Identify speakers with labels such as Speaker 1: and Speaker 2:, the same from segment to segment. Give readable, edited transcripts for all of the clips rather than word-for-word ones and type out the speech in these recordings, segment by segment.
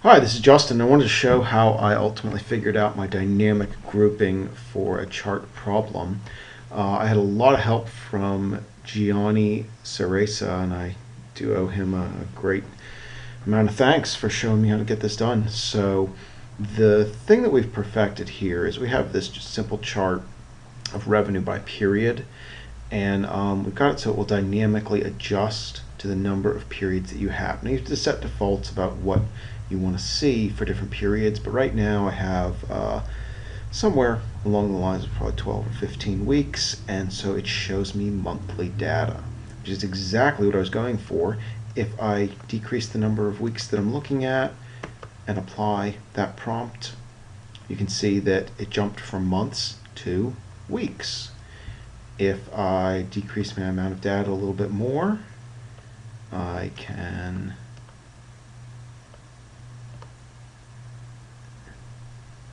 Speaker 1: Hi, this is Justin. I wanted to show how I ultimately figured out my dynamic grouping for a chart problem. I had a lot of help from Gianni Ceresa, and I do owe him a great amount of thanks for showing me how to get this done. So the thing that we've perfected here is we have this just simple chart of revenue by period, and we've got it so it will dynamically adjust to the number of periods that you have. Now you have to set defaults about what you want to see for different periods, but right now I have somewhere along the lines of probably 12 or 15 weeks, and so it shows me monthly data, which is exactly what I was going for. If I decrease the number of weeks that I'm looking at and apply that prompt, you can see that it jumped from months to weeks. If I decrease my amount of data a little bit more, I can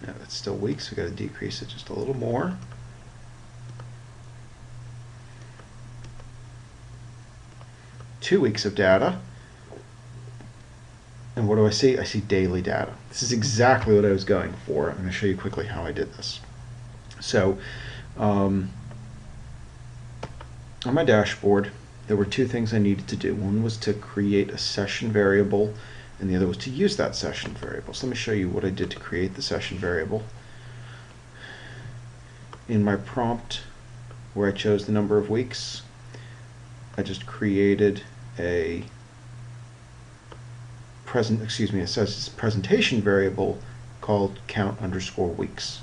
Speaker 1: now that's still weeks, we got to decrease it just a little more. Two weeks of data. And what do I see? I see daily data. This is exactly what I was going for. I'm going to show you quickly how I did this. So on my dashboard, there were two things I needed to do. One was to create a session variable, and the other was to use that session variable. So let me show you what I did to create the session variable. In my prompt, where I chose the number of weeks, I just created a presentation variable called count_weeks.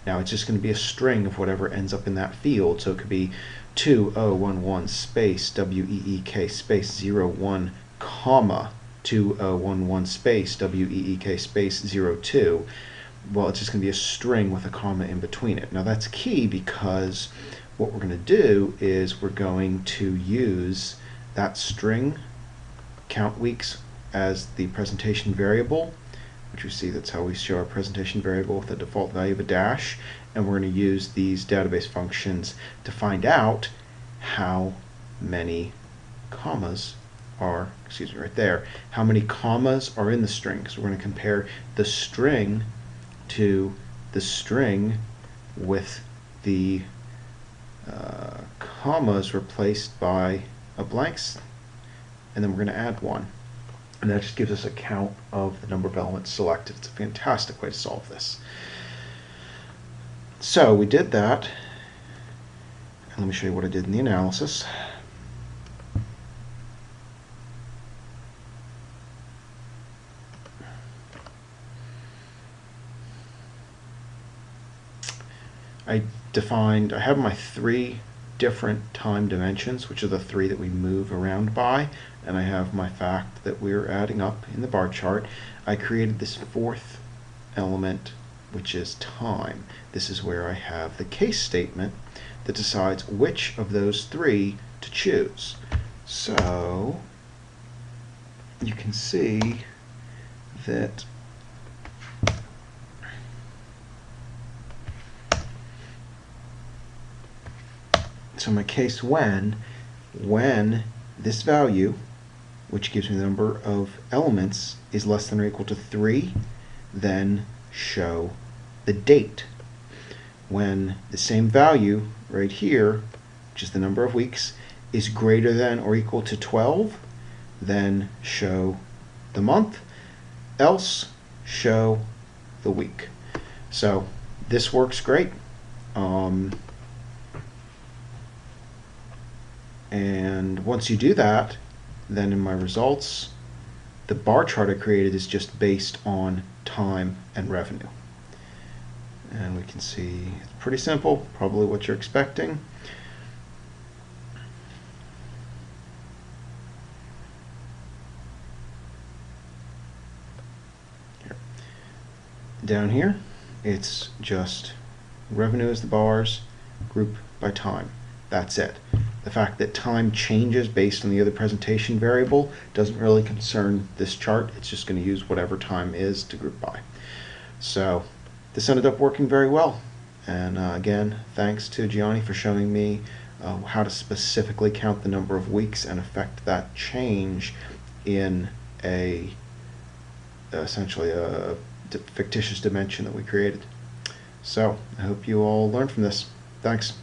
Speaker 1: Now it's just going to be a string of whatever ends up in that field. So it could be 2011 space WEEK space 01 comma 2011 space WEEK space 02. Well, it's just going to be a string with a comma in between it. Now that's key because what we're going to do is we're going to use that string count weeks as the presentation variable, which you see that's how we show our presentation variable with the default value of a dash, and we're going to use these database functions to find out how many commas are, right there, how many commas are in the string. So we're going to compare the string to the string with the commas replaced by a blank, and then we're going to add one. And that just gives us a count of the number of elements selected. It's a fantastic way to solve this. So we did that. And let me show you what I did in the analysis. I have my three different time dimensions, which are the three that we move around by, and I have my fact that we're adding up in the bar chart. I created this fourth element, which is time. This is where I have the case statement that decides which of those three to choose. So you can see that so my case when this value, which gives me the number of elements, is less than or equal to 3, then show the date. When the same value right here, which is the number of weeks, is greater than or equal to 12, then show the month, else show the week. So this works great. And once you do that, then in my results, the bar chart I created is just based on time and revenue. And we can see it's pretty simple, probably what you're expecting. Down here, it's just revenue as the bars, group by time. That's it. The fact that time changes based on the other presentation variable doesn't really concern this chart. It's just going to use whatever time is to group by. So this ended up working very well. And again, thanks to Gianni for showing me how to specifically count the number of weeks and affect that change in a essentially a fictitious dimension that we created. So I hope you all learned from this. Thanks.